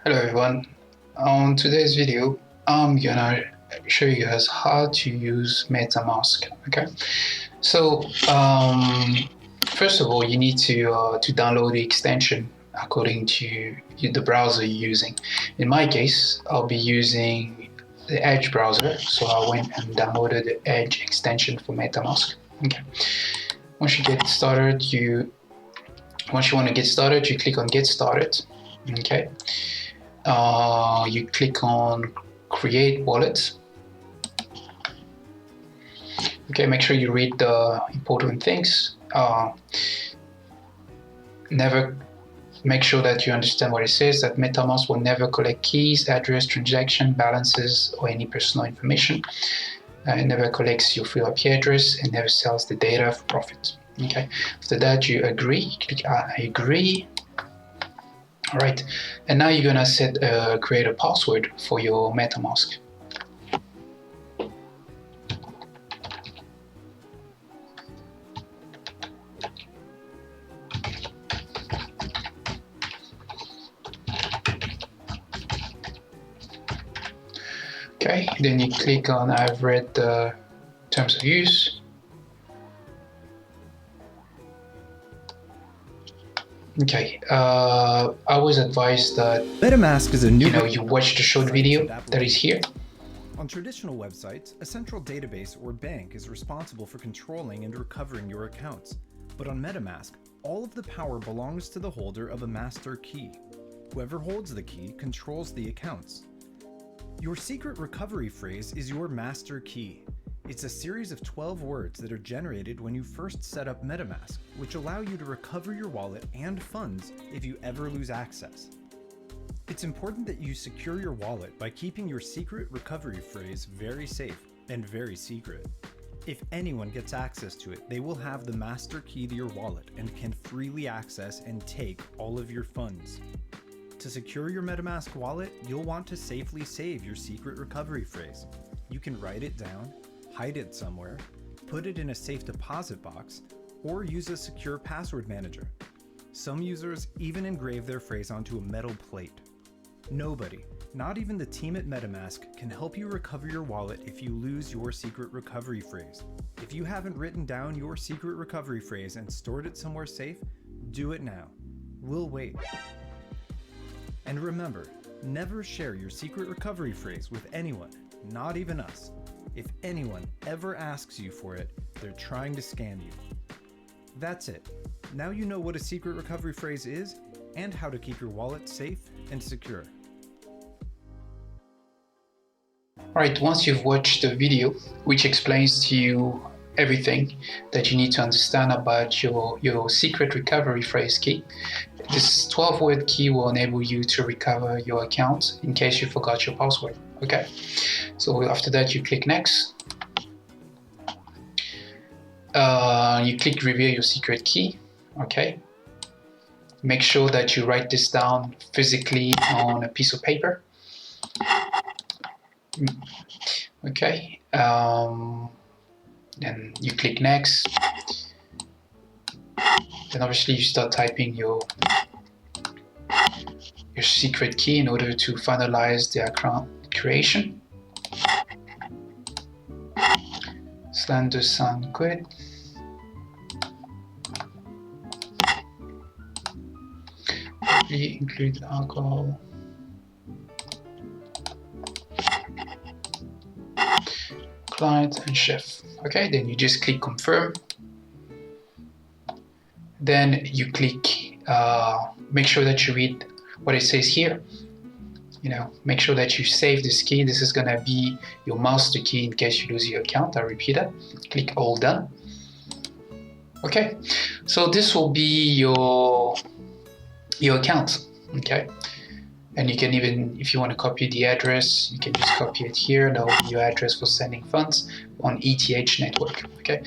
Hello everyone. On today's video, I'm gonna show you guys how to use MetaMask. Okay, so first of all, you need to download the extension according to the browser you're using. In my case, I'll be using the Edge browser, so I went and downloaded the Edge extension for MetaMask. Okay, once you want to get started, you click on Get Started. Okay. You click on Create Wallet. Okay, make sure you read the important things. Make sure that you understand what it says, that MetaMask will never collect keys, address, transaction, balances, or any personal information. It never collects your full IP address and never sells the data for profit. Okay, after that you agree, click I agree. All right, and now you're gonna create a password for your MetaMask. Okay, then you click on I've read the terms of use. Okay, I was advised that MetaMask is a new you watch the short video that is here. On traditional websites, a central database or bank is responsible for controlling and recovering your accounts. But on MetaMask, all of the power belongs to the holder of a master key. Whoever holds the key controls the accounts. Your secret recovery phrase is your master key. It's a series of 12 words that are generated when you first set up MetaMask, which allow you to recover your wallet and funds if you ever lose access. It's important that you secure your wallet by keeping your secret recovery phrase very safe and very secret. If anyone gets access to it, they will have the master key to your wallet and can freely access and take all of your funds. To secure your MetaMask wallet, you'll want to safely save your secret recovery phrase. You can write it down, hide it somewhere, put it in a safe deposit box, or use a secure password manager. Some users even engrave their phrase onto a metal plate. Nobody, not even the team at MetaMask, can help you recover your wallet if you lose your secret recovery phrase. If you haven't written down your secret recovery phrase and stored it somewhere safe, do it now. We'll wait. And remember, never share your secret recovery phrase with anyone, not even us. If anyone ever asks you for it, they're trying to scam you. That's it. Now you know what a secret recovery phrase is and how to keep your wallet safe and secure. Alright, once you've watched the video, which explains to you everything that you need to understand about your secret recovery phrase key, this 12-word key will enable you to recover your account in case you forgot your password. Okay, so after that you click next. You click reveal your secret key. Okay, make sure that you write this down physically on a piece of paper. Okay, then you click next. Then obviously you start typing your secret key in order to finalize the account creation. Slender sound good. Include alcohol. Client and chef. Okay, then you just click confirm. Then you click make sure that you read what it says here. Make sure that you save this key. This is gonna be your master key in case you lose your account. I repeat it. Click all done. Okay, so this will be your account. Okay, and you can even, if you want to copy the address, you can just copy it here. That will be your address for sending funds on ETH network. Okay,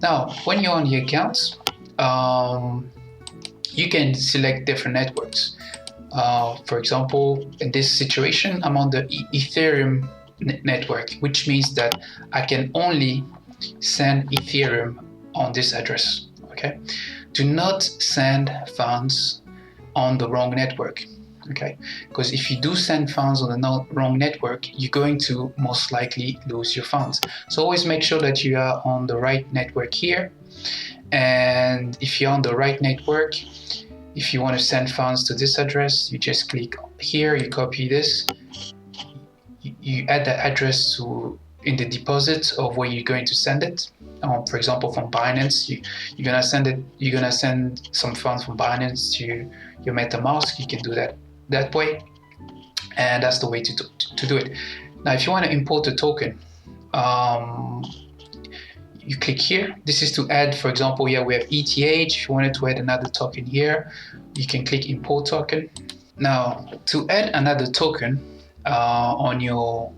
now when you're on the account, you can select different networks. For example, in this situation, I'm on the Ethereum network, which means that I can only send Ethereum on this address. Okay, do not send funds on the wrong network. Okay, because if you do send funds on the wrong network, you're going to most likely lose your funds. So always make sure that you are on the right network here. And if you're on the right network, if you want to send funds to this address, you just click here, you copy this, you add the address in the deposit of where you're going to send it. For example, from Binance, you're gonna send some funds from Binance to your MetaMask. You can do that way, and that's the way to do it. Now, if you want to import a token, you click here. This is to add, for example, here we have ETH. If you wanted to add another token here, you can click import token. Now, to add another token on your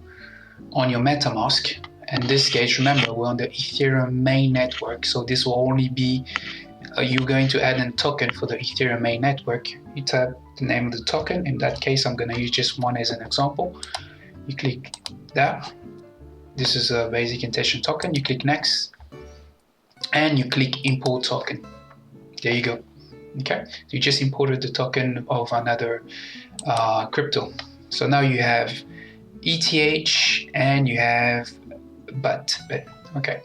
MetaMask, in this case, remember we're on the Ethereum main network, so this will only be you're going to add a token for the Ethereum main network. You type the name of the token. In that case, I'm going to use just one as an example. You click that. This is a basic intention token. You click next, and you click import token. There you go. Okay, so you just imported the token of another crypto. So now you have ETH and you have BUT. Okay,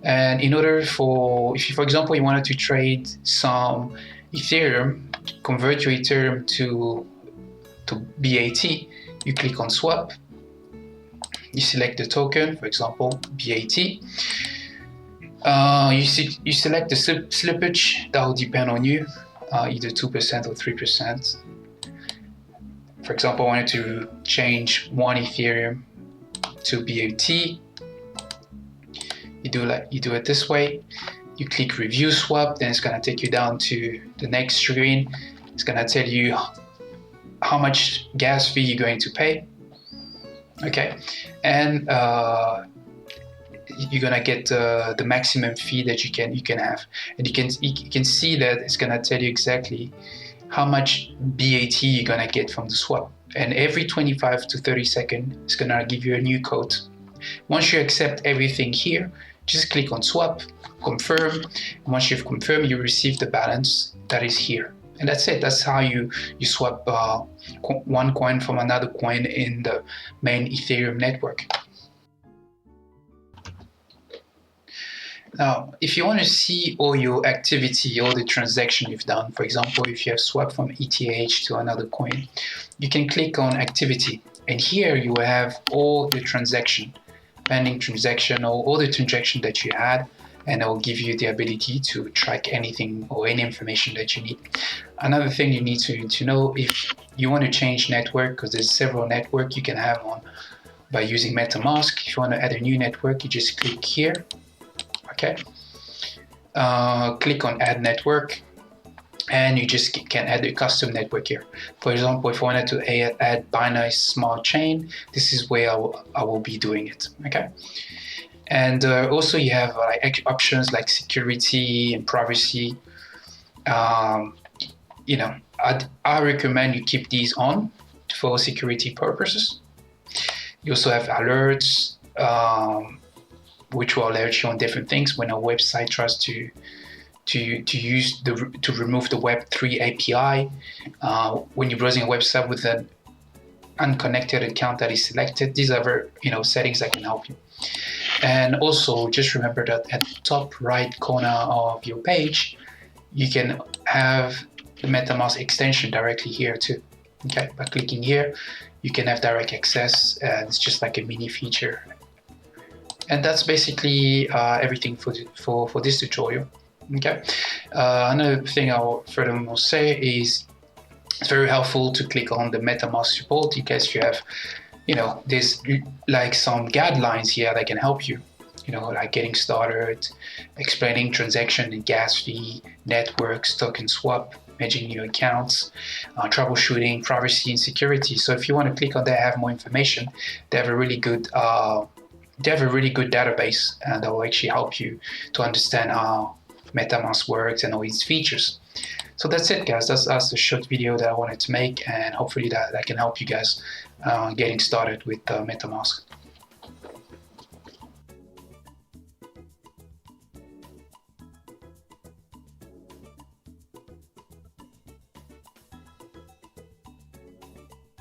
and in order for, if you, for example, you wanted to trade some Ethereum, convert your Ethereum to BAT, you click on swap. You select the token, for example, BAT. You select the slippage. That will depend on you, either 2% or 3%. For example, I wanted to change one Ethereum to BAT. You do it this way. You click review swap, then it's gonna take you down to the next screen. It's gonna tell you how much gas fee you're going to pay. Okay, and you're gonna get the maximum fee that you can have, and you can see that it's gonna tell you exactly how much BAT you're gonna get from the swap. And every 25 to 30 seconds, it's gonna give you a new code. Once you accept everything here, just click on swap, confirm. And once you've confirmed, you receive the balance that is here. And that's it. That's how you swap one coin from another coin in the main Ethereum network. Now, if you want to see all your activity, all the transaction you've done, for example, if you have swapped from ETH to another coin, you can click on activity. And here you will have all the transaction, pending transaction, or all the transaction that you had, and it will give you the ability to track anything or any information that you need. Another thing you need to know, if you want to change network, because there's several networks you can have on by using MetaMask. If you want to add a new network, you just click here. Okay, click on add network, and you just can add a custom network here. For example, if I wanted to add Binance Smart Chain, this is where I will be doing it. Okay, and also you have options like security and privacy. You know, I recommend you keep these on for security purposes. You also have alerts, which will alert you on different things when a website tries to remove the Web3 API. When you're browsing a website with an unconnected account that is selected, these are settings that can help you. And also just remember that at the top right corner of your page, you can have the MetaMask extension directly here too. Okay, by clicking here, you can have direct access, and it's just like a mini feature. And that's basically everything for this tutorial. Okay. Another thing I'll furthermore say is it's very helpful to click on the MetaMask support in case you have, there's like some guidelines here that can help you, like getting started, explaining transaction and gas fee, networks, token swap, managing your accounts, troubleshooting, privacy and security. So if you want to click on that, have more information, they have a really good database, and that will actually help you to understand how MetaMask works and all its features. So that's it, guys. That's a short video that I wanted to make, and hopefully that can help you guys getting started with MetaMask.